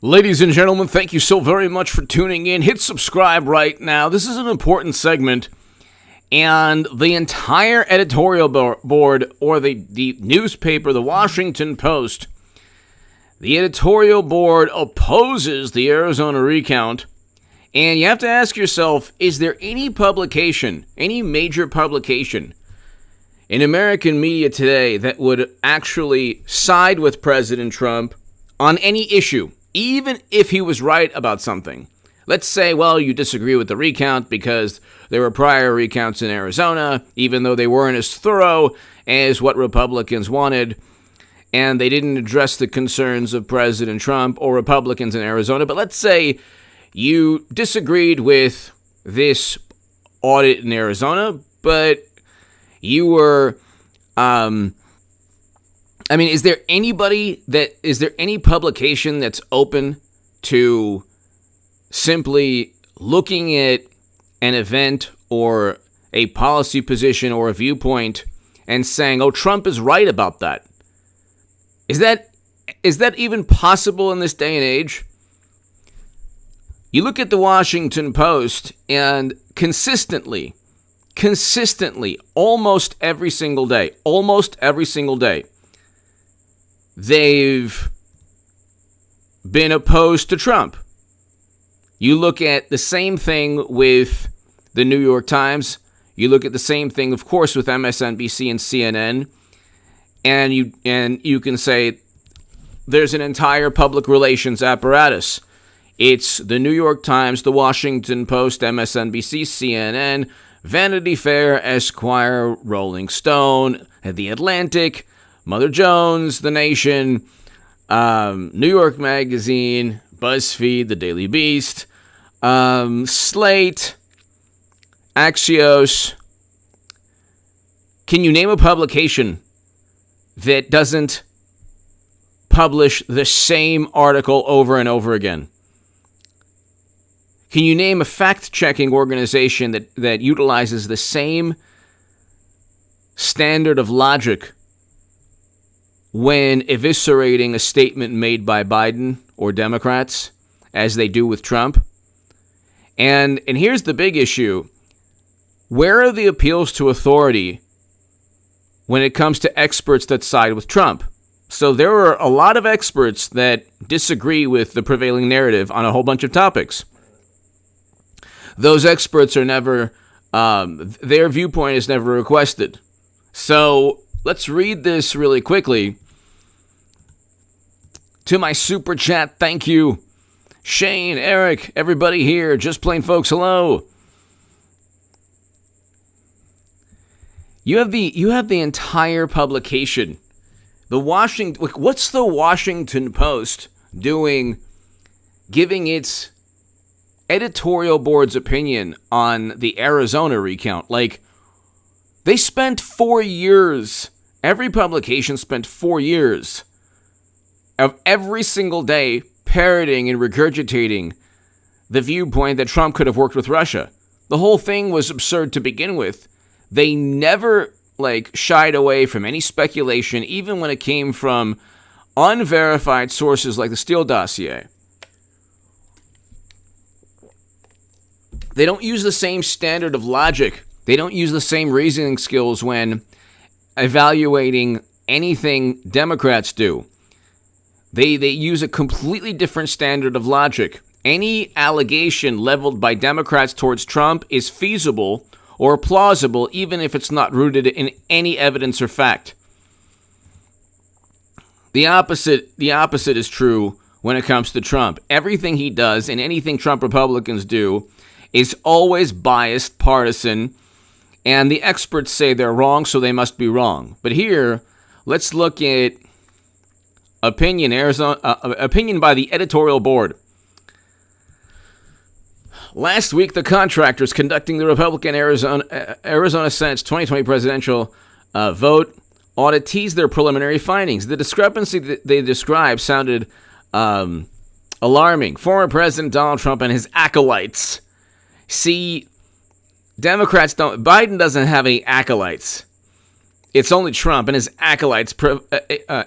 Ladies and gentlemen, thank you so very much for tuning in. Hit subscribe right now. This is an important segment, and the entire editorial board, or the newspaper, the Washington Post, the editorial board opposes the Arizona recount, and you have to ask yourself, is there any publication, any major publication in American media today that would actually side with President Trump on any issue? Even if he was right about something. Let's say, well, you disagree with the recount because there were prior recounts in Arizona, even though they weren't as thorough as what Republicans wanted, and they didn't address the concerns of President Trump or Republicans in Arizona. But let's say you disagreed with this audit in Arizona, but you were... is there any publication that's open to simply looking at an event or a policy position or a viewpoint and saying, oh, Trump is right about that? Is that even possible in this day and age? You look at the Washington Post, and consistently, almost every single day, they've been opposed to Trump. You look at the same thing with the New York Times. You look at the same thing, of course, with MSNBC and CNN. And you can say there's an entire public relations apparatus. It's the New York Times, the Washington Post, MSNBC, CNN, Vanity Fair, Esquire, Rolling Stone, The Atlantic, Mother Jones, The Nation, New York Magazine, BuzzFeed, The Daily Beast, Slate, Axios. Can you name a publication that doesn't publish the same article over and over again? Can you name a fact-checking organization that utilizes the same standard of logic when eviscerating a statement made by Biden or Democrats, as they do with Trump? And here's the big issue. Where are the appeals to authority when it comes to experts that side with Trump? So there are a lot of experts that disagree with the prevailing narrative on a whole bunch of topics. Those experts are never, their viewpoint is never requested. So let's read this really quickly. To my super chat, thank you. Shane, Eric, everybody here, just plain folks, hello. You have the entire publication. What's the Washington Post doing, giving its editorial board's opinion on the Arizona recount? Like, they spent 4 years, every publication spent 4 years of every single day parroting and regurgitating the viewpoint that Trump could have worked with Russia. The whole thing was absurd to begin with. They never, shied away from any speculation, even when it came from unverified sources like the Steele dossier. They don't use the same standard of logic. They don't use the same reasoning skills when evaluating anything Democrats do. They use a completely different standard of logic. Any allegation leveled by Democrats towards Trump is feasible or plausible, even if it's not rooted in any evidence or fact. The opposite is true when it comes to Trump. Everything he does and anything Trump Republicans do is always biased, partisan, and the experts say they're wrong, so they must be wrong. But here, let's look at opinion by the editorial board. Last week, the contractors conducting the Republican Arizona Senate's 2020 presidential vote audit teased their preliminary findings. The discrepancy that they described sounded alarming. Former President Donald Trump and his acolytes. See, Biden doesn't have any acolytes. It's only Trump and his acolytes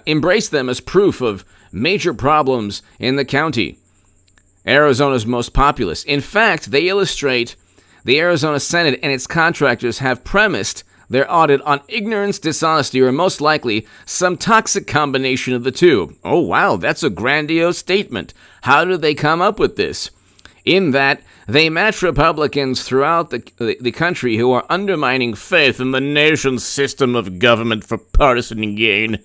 embrace them as proof of major problems in the county. Arizona's most populous. In fact, they illustrate the Arizona Senate and its contractors have premised their audit on ignorance, dishonesty, or most likely some toxic combination of the two. Oh, wow, that's a grandiose statement. How did they come up with this? In that they match Republicans throughout the country who are undermining faith in the nation's system of government for partisan gain.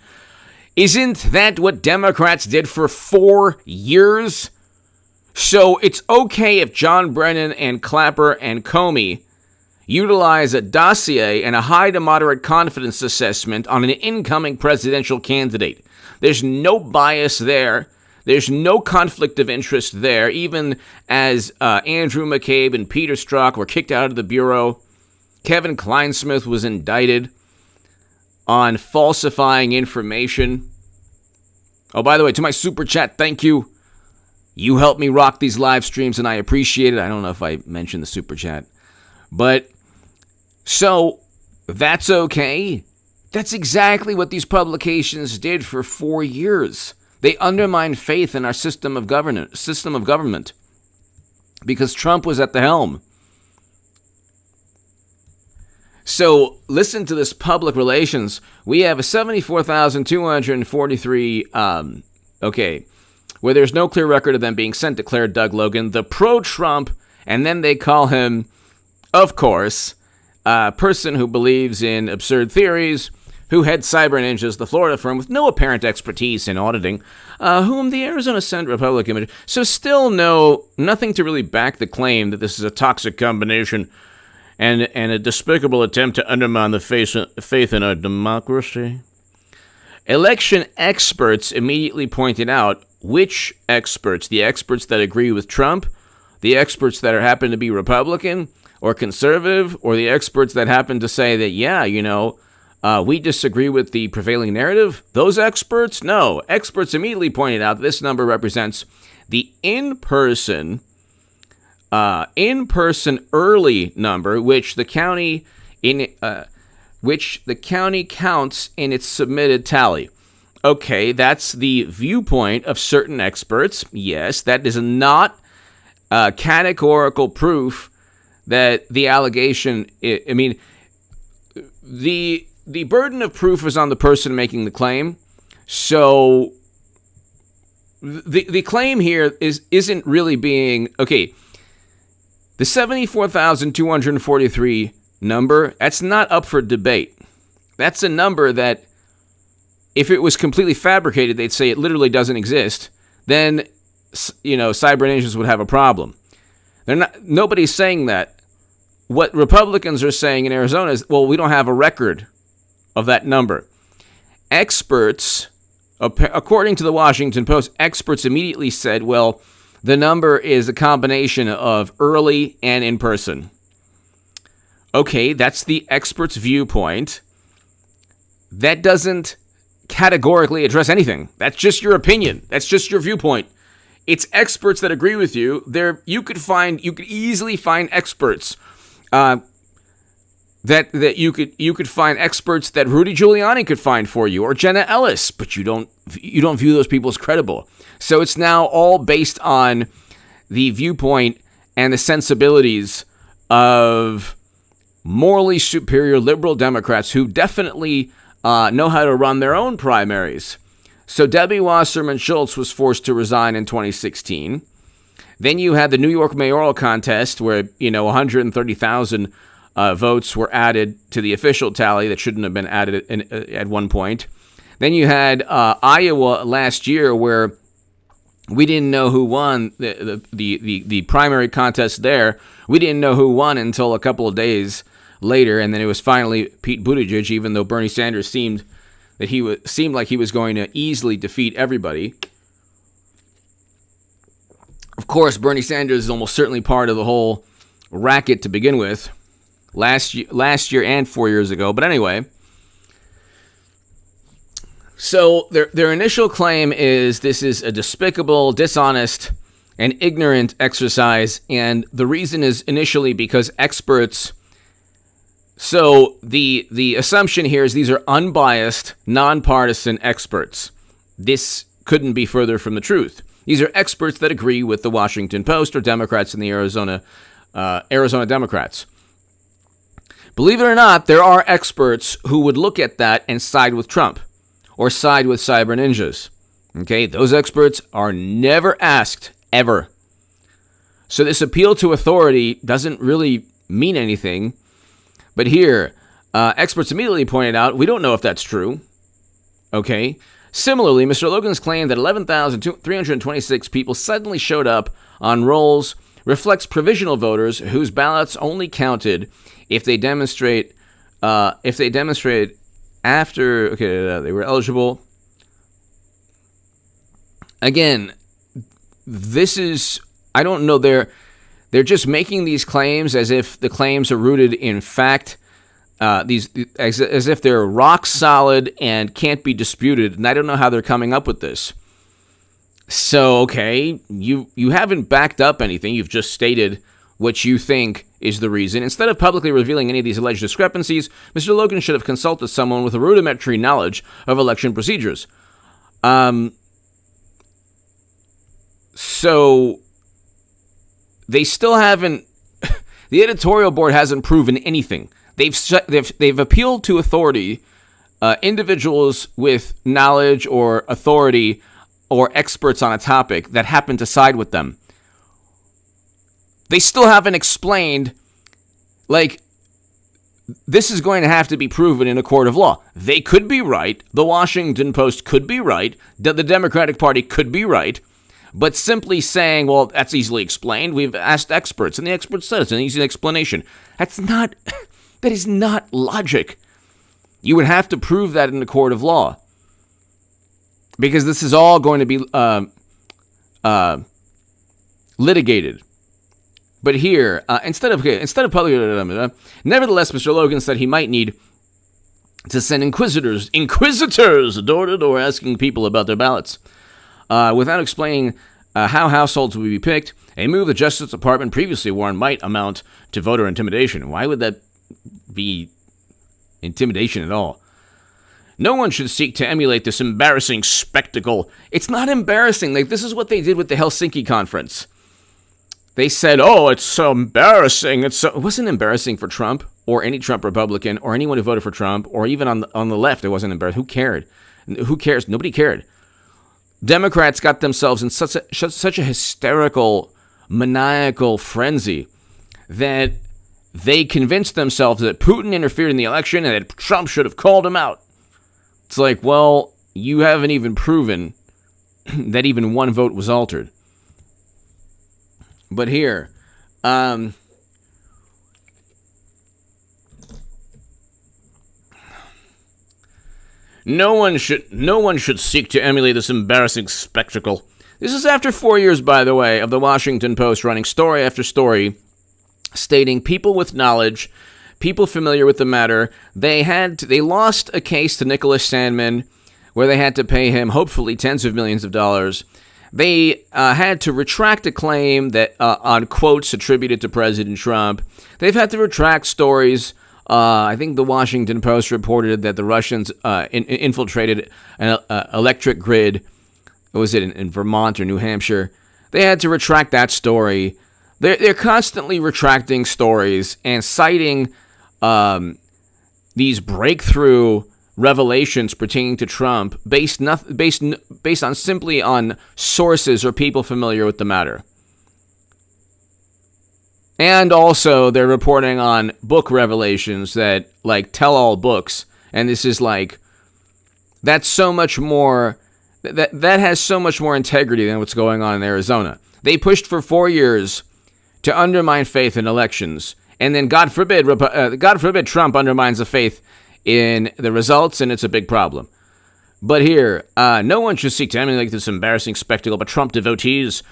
Isn't that what Democrats did for 4 years? So it's okay if John Brennan and Clapper and Comey utilize a dossier and a high to moderate confidence assessment on an incoming presidential candidate. There's no bias there. There's no conflict of interest there, even as Andrew McCabe and Peter Strzok were kicked out of the Bureau. Kevin Kleinsmith was indicted on falsifying information. Oh, by the way, to my super chat, thank you. You help me rock these live streams, and I appreciate it. I don't know if I mentioned the super chat. But, so, that's okay. That's exactly what these publications did for 4 years. They undermined faith in our system of government, because Trump was at the helm. So, listen to this public relations. We have a 74,243, where there's no clear record of them being sent, declared Doug Logan, the pro-Trump, and then they call him, of course, a person who believes in absurd theories, who heads Cyber Ninjas, the Florida firm with no apparent expertise in auditing, whom the Arizona Senate Republican... So still nothing to really back the claim that this is a toxic combination and a despicable attempt to undermine the faith in our democracy. Election experts immediately pointed out which experts, the experts that agree with Trump, the experts that happen to be Republican or conservative, or the experts that happen to say that, we disagree with the prevailing narrative. Those experts? No. Experts immediately pointed out that this number represents the in-person early number, which the county counts in its submitted tally. Okay, that's the viewpoint of certain experts. Yes, that is not categorical proof that the allegation. The burden of proof is on the person making the claim. So the claim here isn't really being okay. The 74,243 number, that's not up for debate. That's a number that, if it was completely fabricated, they'd say it literally doesn't exist. Then, Cyber Ninjas would have a problem. Nobody's saying that. What Republicans are saying in Arizona is, well, we don't have a record of that number. Experts, according to the Washington Post, experts immediately said, well, the number is a combination of early and in person. Okay, that's the expert's viewpoint. That doesn't categorically address anything. That's just your opinion. That's just your viewpoint. It's experts that agree with you. You could easily find experts that you could find experts that Rudy Giuliani could find for you, or Jenna Ellis, but you don't view those people as credible. So it's now all based on the viewpoint and the sensibilities of morally superior liberal Democrats who definitely know how to run their own primaries. So Debbie Wasserman Schultz was forced to resign in 2016. Then you had the New York mayoral contest where, 130,000 votes were added to the official tally that shouldn't have been added at one point. Then you had Iowa last year where we didn't know who won the primary contest there. We didn't know who won until a couple of days later, and then it was finally Pete Buttigieg, even though Bernie Sanders seemed like he was going to easily defeat everybody. Of course, Bernie Sanders is almost certainly part of the whole racket to begin with, last year and 4 years ago. But anyway, so their initial claim is this is a despicable, dishonest, and ignorant exercise, and the reason is initially because experts. So the assumption here is these are unbiased, nonpartisan experts. This couldn't be further from the truth. These are experts that agree with the Washington Post or Democrats in the Arizona Democrats. Believe it or not, there are experts who would look at that and side with Trump or side with cyber ninjas. Okay, those experts are never asked, ever. So this appeal to authority doesn't really mean anything. But here, experts immediately pointed out, we don't know if that's true. Okay. Similarly, Mr. Logan's claim that 11,326 people suddenly showed up on rolls reflects provisional voters whose ballots only counted if they demonstrate after they were eligible. Again, this is, I don't know, they're just making these claims as if the claims are rooted in fact, as if they're rock solid and can't be disputed, and I don't know how they're coming up with this. So, okay, you haven't backed up anything, you've just stated what you think is the reason. Instead of publicly revealing any of these alleged discrepancies, Mr. Logan should have consulted someone with a rudimentary knowledge of election procedures. So they still haven't. The editorial board hasn't proven anything. They've appealed to authority, individuals with knowledge or authority or experts on a topic that happen to side with them. They still haven't explained, like, this is going to have to be proven in a court of law. They could be right. The Washington Post could be right. The Democratic Party could be right. But simply saying, well, that's easily explained. We've asked experts, and the experts said it's an easy explanation. That is not logic. You would have to prove that in the court of law. Because this is all going to be litigated. But here, instead of public, nevertheless, Mr. Logan said he might need to send inquisitors door to door asking people about their ballots. Without explaining how households would be picked, a move the Justice Department previously warned might amount to voter intimidation. Why would that be intimidation at all? No one should seek to emulate this embarrassing spectacle. It's not embarrassing. Like, this is what they did with the Helsinki conference. They said, oh, it's so embarrassing. It wasn't embarrassing for Trump or any Trump Republican or anyone who voted for Trump or even on the left. It wasn't embarrassing. Who cared? Who cares? Nobody cared. Democrats got themselves in such a hysterical, maniacal frenzy that they convinced themselves that Putin interfered in the election and that Trump should have called him out. It's like, well, you haven't even proven that even one vote was altered. But here, no one should seek to emulate this embarrassing spectacle. This is after 4 years, by the way, of the Washington Post running story after story, stating people with knowledge, people familiar with the matter, they lost a case to Nicholas Sandmann where they had to pay him, hopefully, tens of millions of dollars. They had to retract a claim that on quotes attributed to President Trump. They've had to retract stories. I think the Washington Post reported that the Russians infiltrated an electric grid. What was it, in Vermont or New Hampshire? They had to retract that story. They're constantly retracting stories and citing these breakthrough revelations pertaining to Trump based on simply on sources or people familiar with the matter. And also they're reporting on book revelations that like tell all books, and this is like that's so much more that has so much more integrity than what's going on in Arizona. They pushed for 4 years to undermine faith in elections, and then God forbid Trump undermines the faith in the results, and it's a big problem. But here, no one should seek to emulate this embarrassing spectacle, but Trump devotees,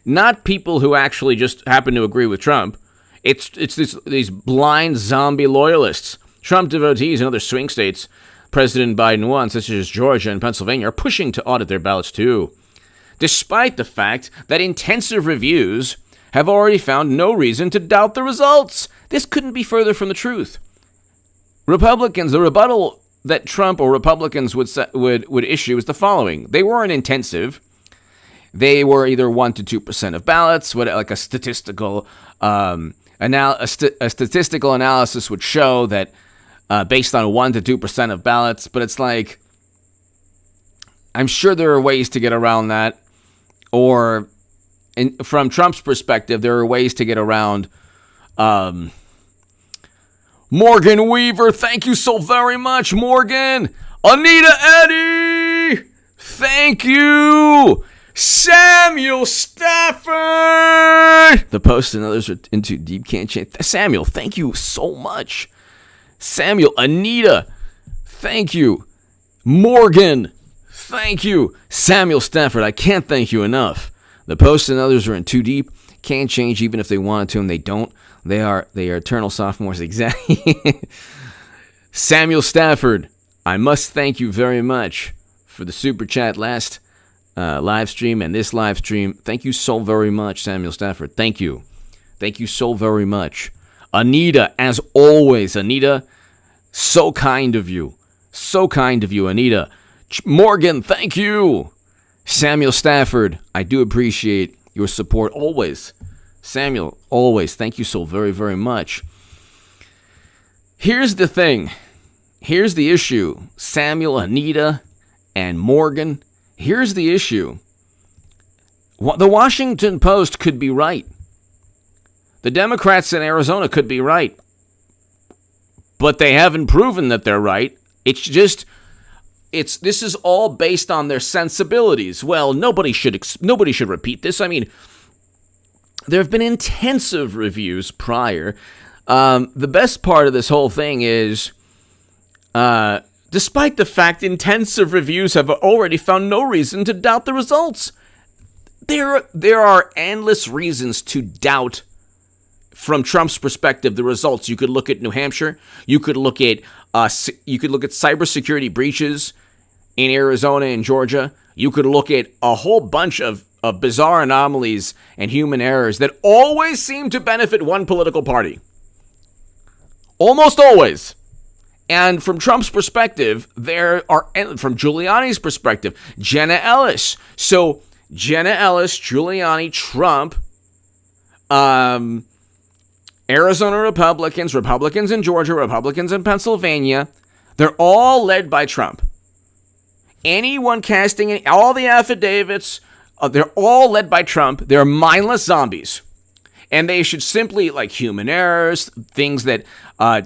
not people who actually just happen to agree with Trump. It's these blind zombie loyalists. Trump devotees in other swing states President Biden won, such as Georgia and Pennsylvania, are pushing to audit their ballots too, despite the fact that intensive reviews have already found no reason to doubt the results. This couldn't be further from the truth. Republicans, the rebuttal that Trump or Republicans would issue is the following. They weren't intensive. They were either 1 to 2% of ballots, like a statistical statistical analysis would show that based on 1 to 2% of ballots. But it's like, I'm sure there are ways to get around that. Or from Trump's perspective, there are ways to get around Morgan Weaver, thank you so very much, Morgan. Anita Eddy, thank you. Samuel Stafford. The Post and others are in too deep, can't change. Samuel, thank you so much. Samuel, Anita, thank you. Morgan, thank you. Samuel Stafford, I can't thank you enough. The Post and others are in too deep, can't change even if they wanted to, and they don't. They are eternal sophomores, exactly. Samuel Stafford, I must thank you very much for the super chat last live stream and this live stream. Thank you so very much, Samuel Stafford. Thank you. Thank you so very much. Anita, as always, Anita, so kind of you. So kind of you, Anita. Morgan, thank you. Samuel Stafford, I do appreciate your support always. Samuel, always, thank you so very, very much. Here's the thing. Here's the issue. Samuel, Anita, and Morgan. Here's the issue. The Washington Post could be right. The Democrats in Arizona could be right. But they haven't proven that they're right. This is all based on their sensibilities. Well, nobody should repeat this. I mean, there have been intensive reviews prior. The best part of this whole thing is, despite the fact intensive reviews have already found no reason to doubt the results, there are endless reasons to doubt, from Trump's perspective, the results. You could look at New Hampshire. You could look at cybersecurity breaches in Arizona and Georgia. You could look at a whole bunch of bizarre anomalies and human errors that always seem to benefit one political party. Almost always. And from Trump's perspective, from Giuliani's perspective, Jenna Ellis. So Jenna Ellis, Giuliani, Trump, Arizona Republicans in Georgia, Republicans in Pennsylvania, they're all led by Trump. Anyone casting all the affidavits, they're all led by Trump. They're mindless zombies. And they should simply, like human errors, things that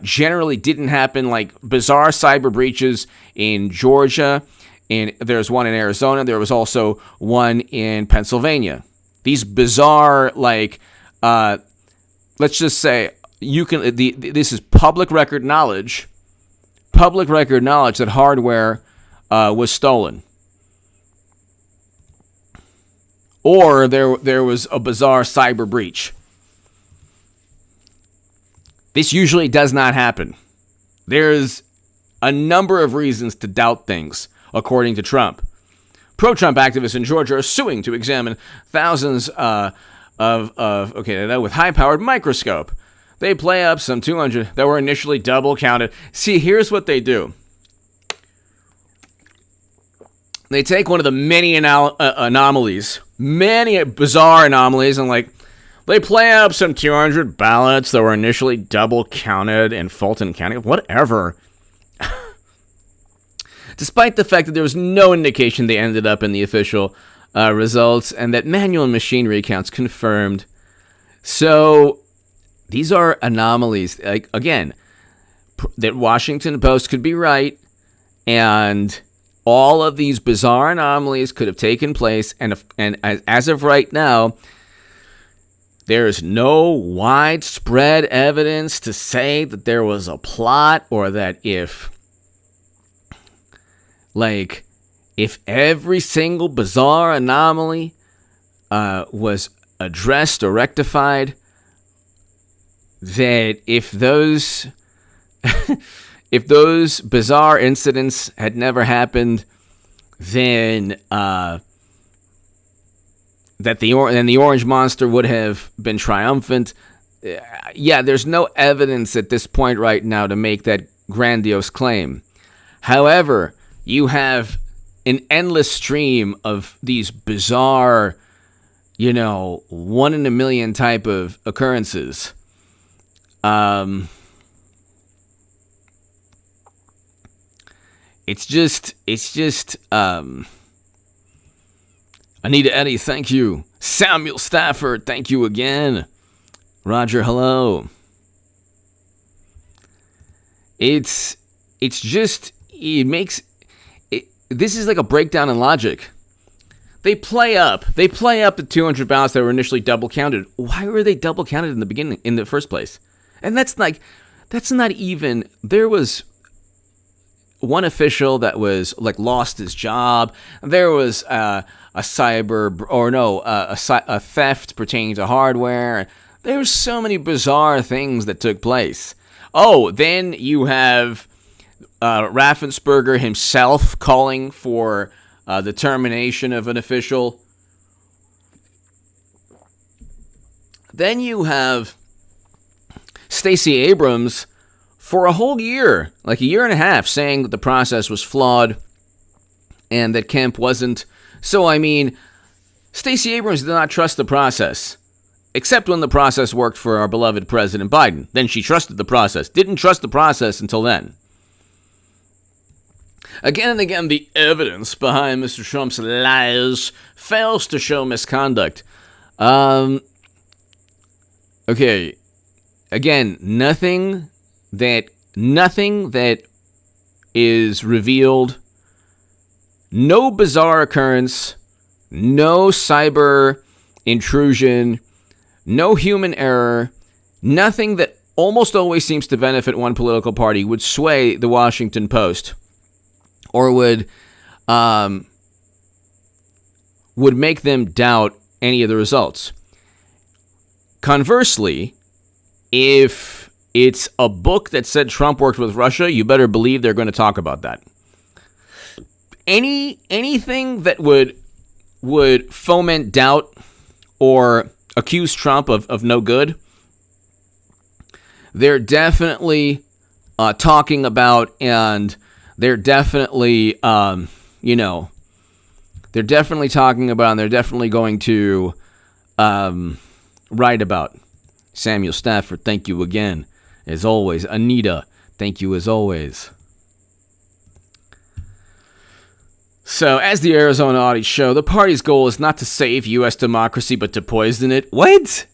generally didn't happen, like bizarre cyber breaches in Georgia. And there's one in Arizona. There was also one in Pennsylvania. These bizarre, let's just say, this is public record knowledge that hardware was stolen. Or there was a bizarre cyber breach. This usually does not happen. There's a number of reasons to doubt things, according to Trump. Pro-Trump activists in Georgia are suing to examine thousands with high-powered microscope. They play up some 200 that were initially double counted. See, here's what they do. They take one of the many anomalies, many bizarre anomalies, and they play up some 200 ballots that were initially double counted in Fulton County, whatever. Despite the fact that there was no indication they ended up in the official results, and that manual and machine recounts confirmed. So these are anomalies. Again, that Washington Post could be right, and all of these bizarre anomalies could have taken place, and as of right now, there is no widespread evidence to say that there was a plot, or that if every single bizarre anomaly was addressed or rectified, that if those bizarre incidents had never happened, then the Orange Monster would have been triumphant. Yeah, there's no evidence at this point right now to make that grandiose claim. However, you have an endless stream of these bizarre, 1 in a million type of occurrences. It's just, Anita Eddie, thank you. Samuel Stafford, thank you again. Roger, hello. This is like a breakdown in logic. They play up the 200 ballots that were initially double counted. Why were they double counted in the beginning, in the first place? And that's not even, there was one official that was like lost his job. There was a theft pertaining to hardware. There were so many bizarre things that took place. Oh, then you have Raffensperger himself calling for the termination of an official. Then you have Stacey Abrams for a whole year, like a year and a half, saying that the process was flawed and that Kemp wasn't. So, Stacey Abrams did not trust the process, except when the process worked for our beloved President Biden. Then she trusted the process. Didn't trust the process until then. Again and again, the evidence behind Mr. Trump's lies fails to show misconduct. Okay. Again, nothing that is revealed, no bizarre occurrence, no cyber intrusion, no human error, nothing that almost always seems to benefit one political party would sway the Washington Post or would make them doubt any of the results. Conversely, if it's a book that said Trump worked with Russia, you better believe they're going to talk about that. Anything that would foment doubt or accuse Trump of no good, they're definitely talking about, and they're definitely they're definitely talking about, and they're definitely going to write about. Samuel Stafford, thank you again. As always, Anita, thank you as always. So, as the Arizona audit show, the party's goal is not to save U.S. democracy, but to poison it. What?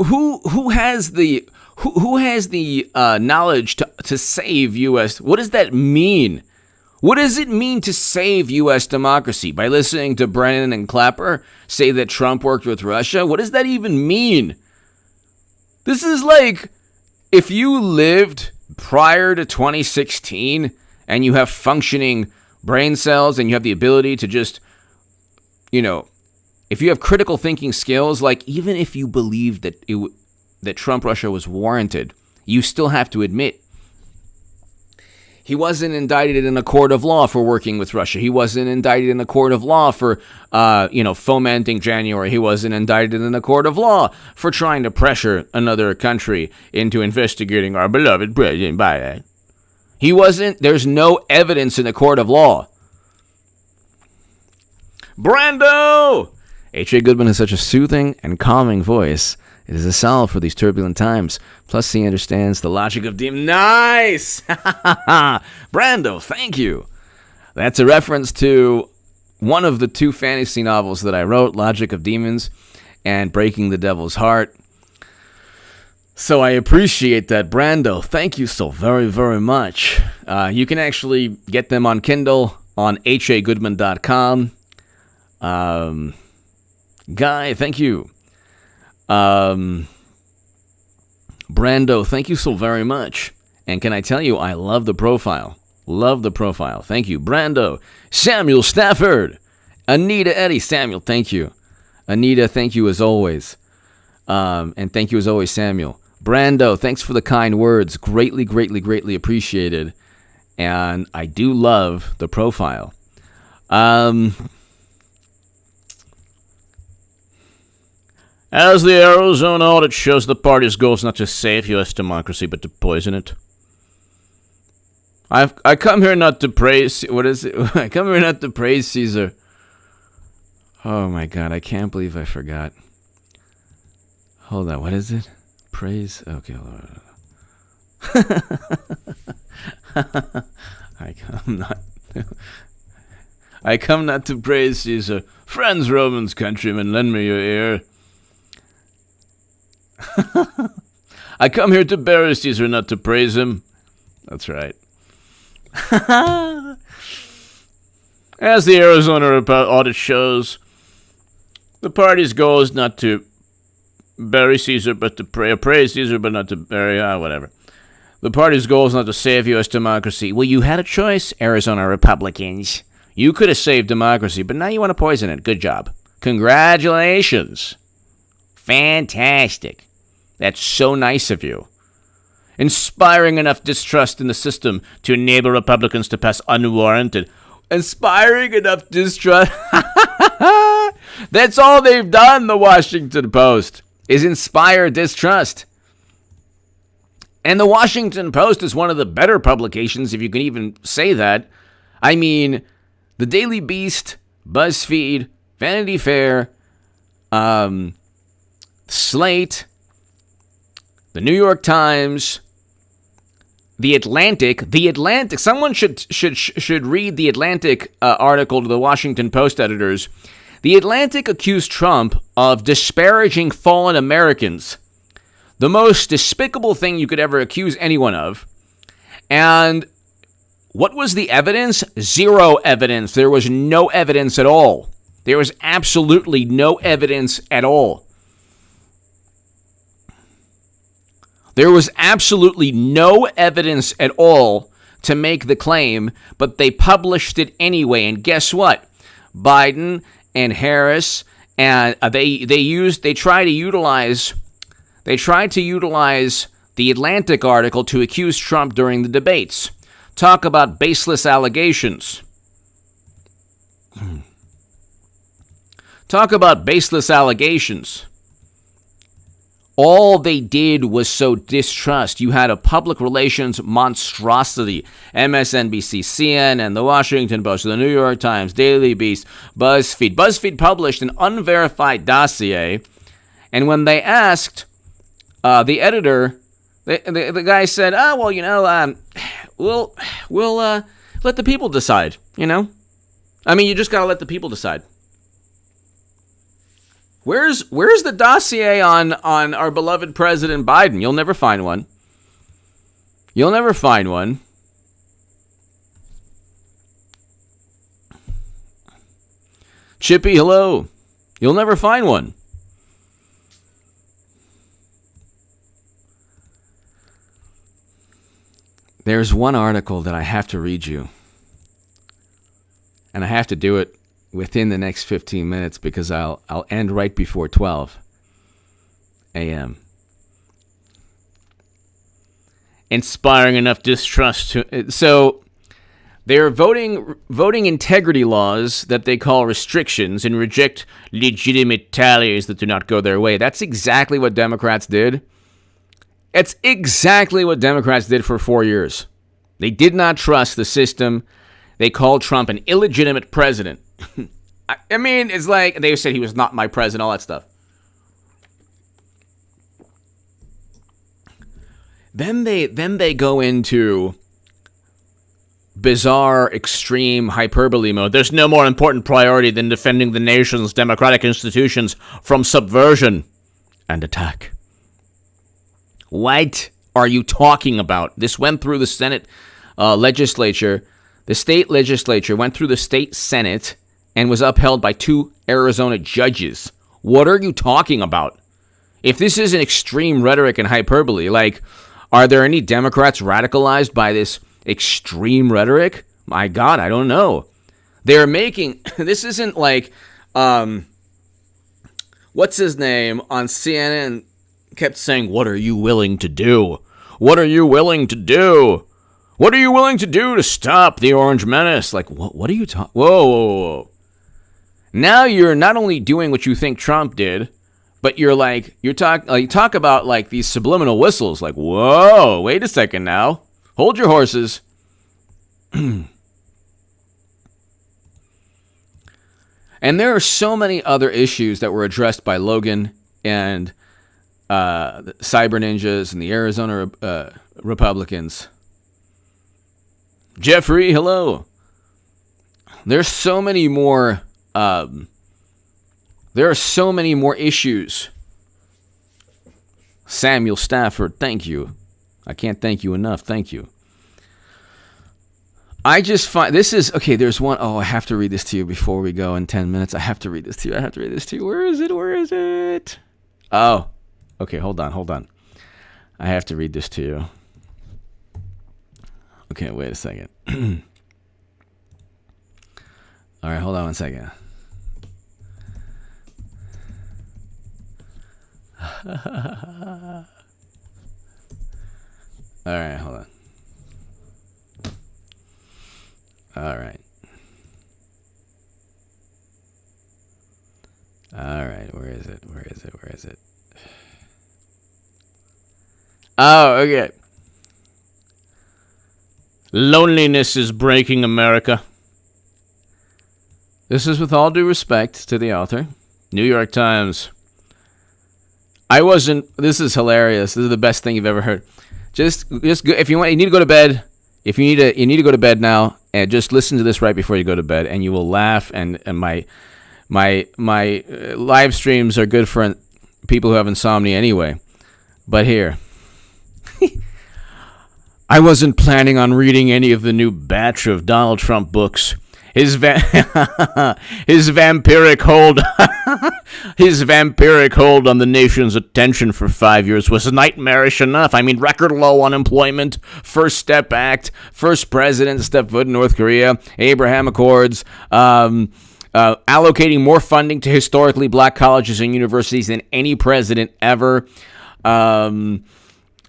Who has the knowledge to save U.S.? What does that mean? What does it mean to save U.S. democracy? By listening to Brennan and Clapper say that Trump worked with Russia? What does that even mean? This is like if you lived prior to 2016 and you have functioning brain cells and you have the ability to just, if you have critical thinking skills, like even if you believed that Trump-Russia was warranted, you still have to admit he wasn't indicted in a court of law for working with Russia. He wasn't indicted in a court of law for, fomenting January. He wasn't indicted in a court of law for trying to pressure another country into investigating our beloved President Biden. He wasn't. There's no evidence in the court of law. Brando! H.A. Goodman has such a soothing and calming voice. It is a salve for these turbulent times. Plus, he understands the logic of demons. Nice! Brando, thank you. That's a reference to one of the two fantasy novels that I wrote, Logic of Demons and Breaking the Devil's Heart. So I appreciate that, Brando. Thank you so very, very much. You can actually get them on Kindle on hagoodman.com. Guy, thank you. Brando, thank you so very much. And can I tell you, I love the profile. Love the profile. Thank you. Brando. Samuel Stafford. Anita Eddie. Samuel, thank you. Anita, thank you as always. And thank you as always, Samuel. Brando, thanks for the kind words. Greatly, greatly, greatly appreciated. And I do love the profile. As the Arizona audit shows, the party's goal is not to save U.S. democracy, but to poison it. I come here not to praise. What is it? I come here not to praise Caesar. Oh my God! I can't believe I forgot. Hold on. What is it? Praise. Okay. Hold on. I come not to praise Caesar. Friends, Romans, countrymen, lend me your ear. I come here to bury Caesar, not to praise him. That's right. As the Arizona audit shows, the party's goal is not to bury Caesar, but to praise Caesar, but not to bury, whatever. The party's goal is not to save U.S. democracy. Well, you had a choice, Arizona Republicans. You could have saved democracy, but now you want to poison it. Good job. Congratulations. Fantastic. That's so nice of you. Inspiring enough distrust in the system to enable Republicans to pass unwarranted. Inspiring enough distrust. That's all they've done, the Washington Post, is inspire distrust. And the Washington Post is one of the better publications, if you can even say that. I mean, the Daily Beast, BuzzFeed, Vanity Fair, Slate, the New York Times, The Atlantic. Someone should read the Atlantic article to the Washington Post editors. The Atlantic accused Trump of disparaging fallen Americans, the most despicable thing you could ever accuse anyone of. And what was the evidence? Zero evidence. There was no evidence at all. There was absolutely no evidence at all. There was absolutely no evidence at all to make the claim, but they published it anyway. And guess what? Biden and Harris, and they tried to utilize the Atlantic article to accuse Trump during the debates. Talk about baseless allegations. Talk about baseless allegations. All they did was sow distrust. You had a public relations monstrosity. MSNBC, CNN, the Washington Post, the New York Times, Daily Beast, BuzzFeed. BuzzFeed published an unverified dossier, and when they asked the editor, the guy said, we'll let the people decide, I mean, you just got to let the people decide. Where's the dossier on our beloved President Biden? You'll never find one. You'll never find one. Chippy, hello. You'll never find one. There's one article that I have to read you. And I have to do it within the next 15 minutes because I'll end right before 12 a.m. Inspiring enough distrust to... So they're voting integrity laws that they call restrictions and reject legitimate tallies that do not go their way. That's exactly what Democrats did. It's exactly what Democrats did for 4 years. They did not trust the system. They called Trump an illegitimate president. I mean, it's like they said he was not my president, all that stuff. Then they go into bizarre, extreme hyperbole mode. There's no more important priority than defending the nation's democratic institutions from subversion and attack. What are you talking about? This went through the Senate legislature. The state legislature went through the state Senate and was upheld by 2 Arizona judges. What are you talking about? If this isn't extreme rhetoric and hyperbole, are there any Democrats radicalized by this extreme rhetoric? My God, I don't know. They're making, this isn't like, what's his name on CNN kept saying, what are you willing to do? What are you willing to do? What are you willing to do to stop the Orange Menace? What are you talking? Whoa. Now you're not only doing what you think Trump did, but you talk about these subliminal whistles. Whoa, wait a second now. Hold your horses. And there are so many other issues that were addressed by Logan and the Cyber Ninjas and the Arizona Republicans. Jeffrey, hello. There's so many more. There are so many more issues. Samuel Stafford, thank you. I can't thank you enough. Thank you. I just find this is okay. There's one. Oh, I have to read this to you before we go in 10 minutes. I have to read this to you. Where is it? Oh, okay. Hold on. I have to read this to you. Okay, wait a second. All right, hold on one second. All right, hold on. All right, where is it? Oh, okay. Loneliness is breaking America. This is with all due respect to the author. New York Times. This is hilarious. This is the best thing you've ever heard. Just go, if you need to go to bed. If you need to go to bed now, and just listen to this right before you go to bed, and you will laugh. And my live streams are good for people who have insomnia anyway. But here, I wasn't planning on reading any of the new batch of Donald Trump books. His vampiric hold on the nation's attention for 5 years was nightmarish enough. I mean, record low unemployment, First Step Act, first president to step foot in North Korea, Abraham Accords, allocating more funding to historically black colleges and universities than any president ever,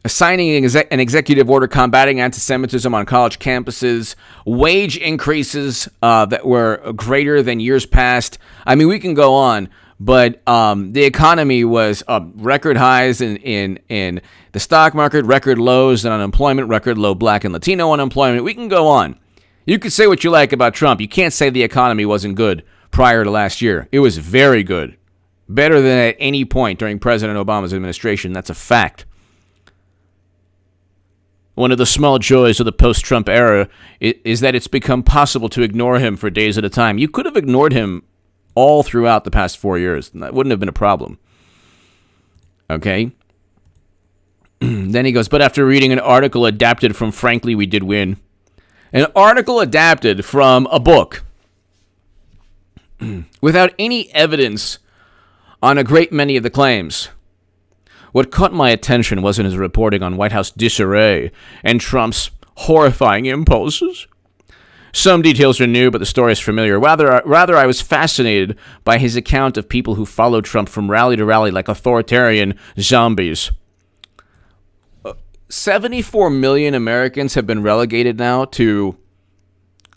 signing an executive order combating anti-Semitism on college campuses, wage increases that were greater than years past. I mean, we can go on, but the economy was record highs in the stock market, record lows in unemployment, record low black and Latino unemployment. We can go on. You could say what you like about Trump. You can't say the economy wasn't good prior to last year. It was very good. Better than at any point during President Obama's administration. That's a fact. One of the small joys of the post-Trump era is that it's become possible to ignore him for days at a time. You could have ignored him all throughout the past 4 years, and that wouldn't have been a problem. Okay? Then he goes, but after reading an article adapted from Frankly, We Did Win, an article adapted from a book without any evidence on a great many of the claims. What caught my attention wasn't his reporting on White House disarray and Trump's horrifying impulses. Some details are new, but the story is familiar. Rather, I was fascinated by his account of people who followed Trump from rally to rally like authoritarian zombies. 74 million Americans have been relegated now to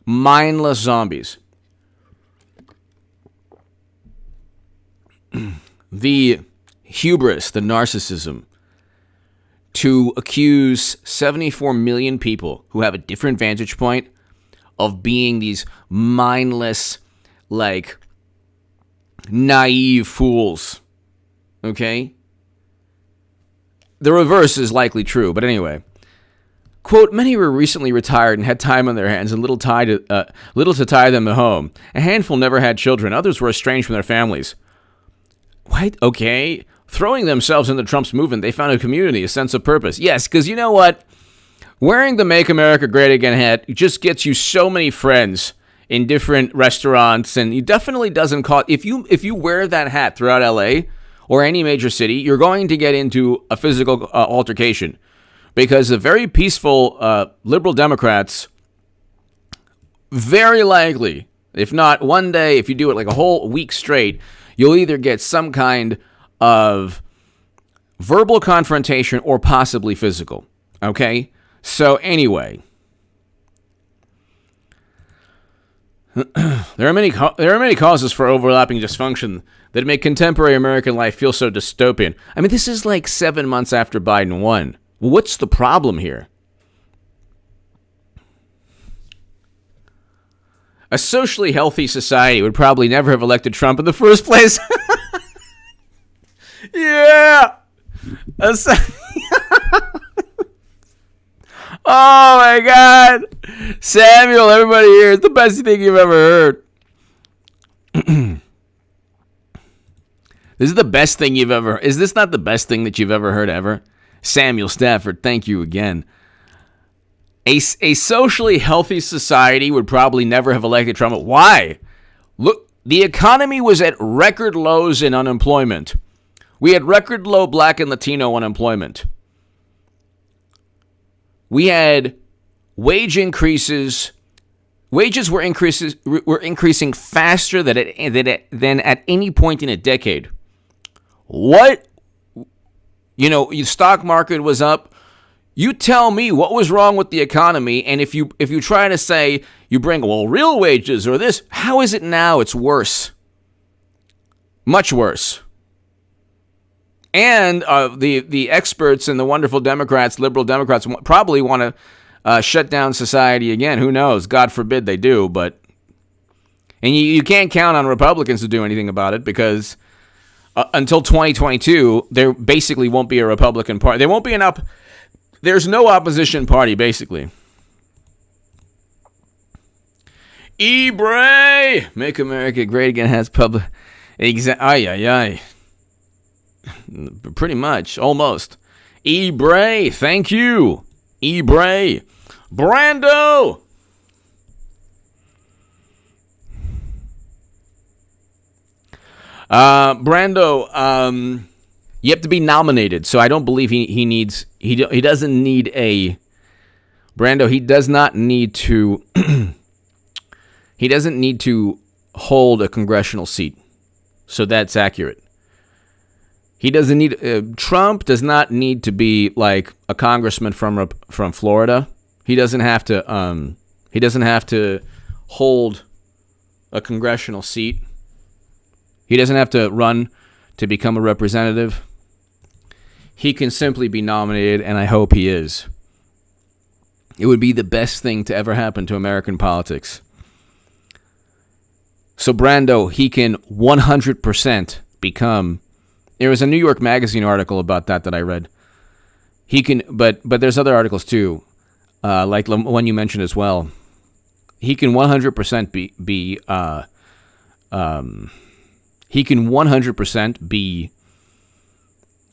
mindless zombies. The hubris, the narcissism, to accuse 74 million people who have a different vantage point of being these mindless, like, naive fools. Okay? The reverse is likely true, but anyway. Quote, many were recently retired and had time on their hands and little to tie them at home. A handful never had children. Others were estranged from their families. What? Okay. Throwing themselves into Trump's movement, they found a community, a sense of purpose. Yes, because you know what? Wearing the Make America Great Again hat just gets you so many friends in different restaurants, and it definitely doesn't cost. If you wear that hat throughout LA or any major city, you're going to get into a physical altercation, because the very peaceful liberal Democrats, very likely, if not one day, if you do it like a whole week straight, you'll either get some kind of verbal confrontation or possibly physical. Okay? So anyway, there are many causes for overlapping dysfunction that make contemporary American life feel so dystopian. I mean, this is like 7 months after Biden won. What's the problem here? A socially healthy society would probably never have elected Trump in the first place. Yeah. Oh my God. Samuel, everybody here, it's the best thing you've ever heard. This is the best thing you've ever heard. Is this not the best thing that you've ever heard ever? Samuel Stafford, thank you again. A socially healthy society would probably never have elected Trump. Why? Look, the economy was at record lows in unemployment. We had record low Black and Latino unemployment. We had wage increases. Wages were increasing faster than at any point in a decade. What? The stock market was up. You tell me what was wrong with the economy, and if you try to say you bring real wages or this, how is it now? It's worse, much worse. And the experts and the wonderful Democrats, liberal Democrats, probably want to shut down society again. Who knows? God forbid they do. And you can't count on Republicans to do anything about it because until 2022, there basically won't be a Republican party. There won't be There's no opposition party, basically. Bray, Make America Great Again has public. Ay. Pretty much, almost. Bray, thank you. Bray. Brando. Brando, you have to be nominated, so I don't believe he doesn't need a Brando. He does not need to. He doesn't need to hold a congressional seat, so that's accurate. He doesn't need. Trump does not need to be like a congressman from Florida. He doesn't have to. He doesn't have to hold a congressional seat. He doesn't have to run to become a representative. He can simply be nominated, and I hope he is. It would be the best thing to ever happen to American politics. So Brando, he can 100% become. There was a New York Magazine article about that I read. He can, but there's other articles too, like the one you mentioned as well. He can 100% he can 100%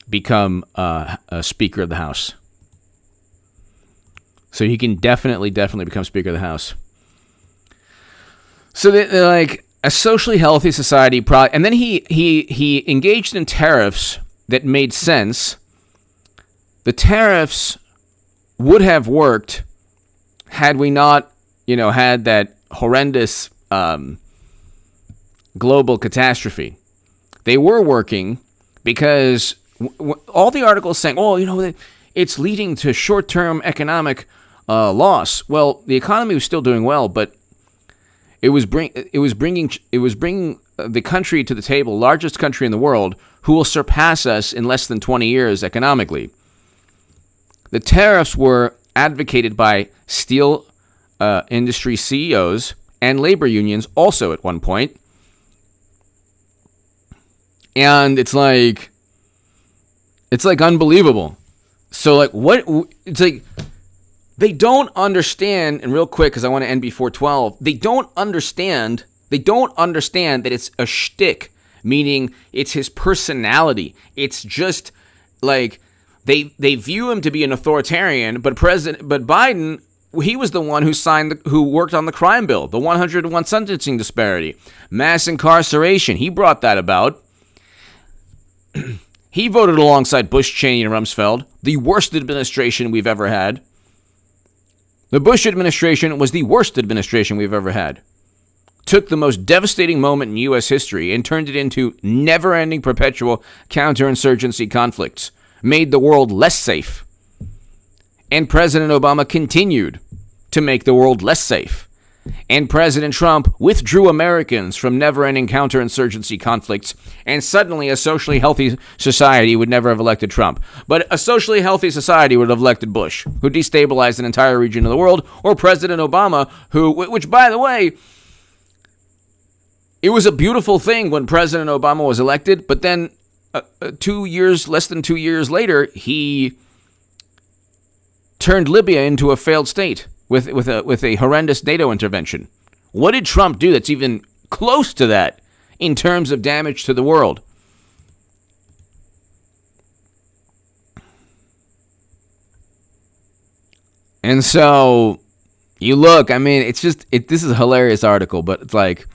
become a Speaker of the House. So he can definitely become Speaker of the House. So they're like a socially healthy society, and then he engaged in tariffs that made sense. The tariffs would have worked had we not, had that horrendous global catastrophe. They were working because all the articles saying, it's leading to short-term economic loss. Well, the economy was still doing well, but it was bringing the country to the table, largest country in the world, who will surpass us in less than 20 years economically. The tariffs were advocated by steel industry CEOs and labor unions also at one point. And it's like unbelievable. So it's like they don't understand, and real quick, because I want to end before 12, they don't understand that it's a shtick, meaning it's his personality. It's just like they view him to be an authoritarian, but Biden, he was the one who worked on the crime bill, the 101 sentencing disparity, mass incarceration. He brought that about. He voted alongside Bush, Cheney, and Rumsfeld, the worst administration we've ever had. The Bush administration was the worst administration we've ever had. Took the most devastating moment in U.S. history and turned it into never-ending perpetual counterinsurgency conflicts. Made the world less safe. And President Obama continued to make the world less safe. And President Trump withdrew Americans from never-ending counterinsurgency conflicts, and suddenly a socially healthy society would never have elected Trump. But a socially healthy society would have elected Bush, who destabilized an entire region of the world, or President Obama, which, by the way, It was a beautiful thing when President Obama was elected, but then less than 2 years later, he turned Libya into a failed state with a horrendous NATO intervention. What did Trump do that's even close to that in terms of damage to the world? And so you look, I mean, it's just, this is a hilarious article, but it's like,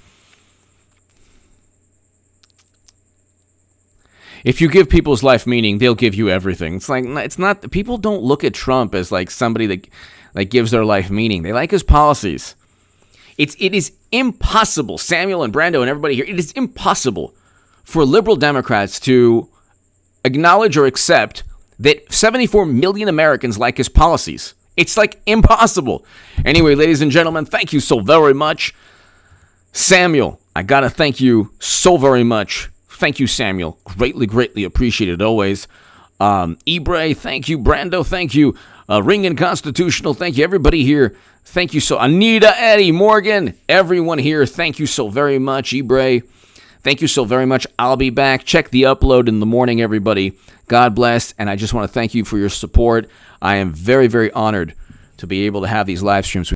if you give people's life meaning, they'll give you everything. It's like, it's not, people don't look at Trump as like somebody that gives their life meaning. They like his policies. It is impossible, Samuel and Brando and everybody here, it is impossible for liberal Democrats to acknowledge or accept that 74 million Americans like his policies. It's like impossible. Anyway, ladies and gentlemen, thank you so very much. Samuel, I gotta thank you so very much. Thank you, Samuel. Greatly, greatly appreciated always. Ibre, thank you. Brando, thank you. Ring and Constitutional, thank you. Everybody here, thank you so. Anita, Eddie, Morgan, everyone here, thank you so very much. Ibre, thank you so very much. I'll be back. Check the upload in the morning, everybody. God bless, and I just want to thank you for your support. I am very, very honored to be able to have these live streams with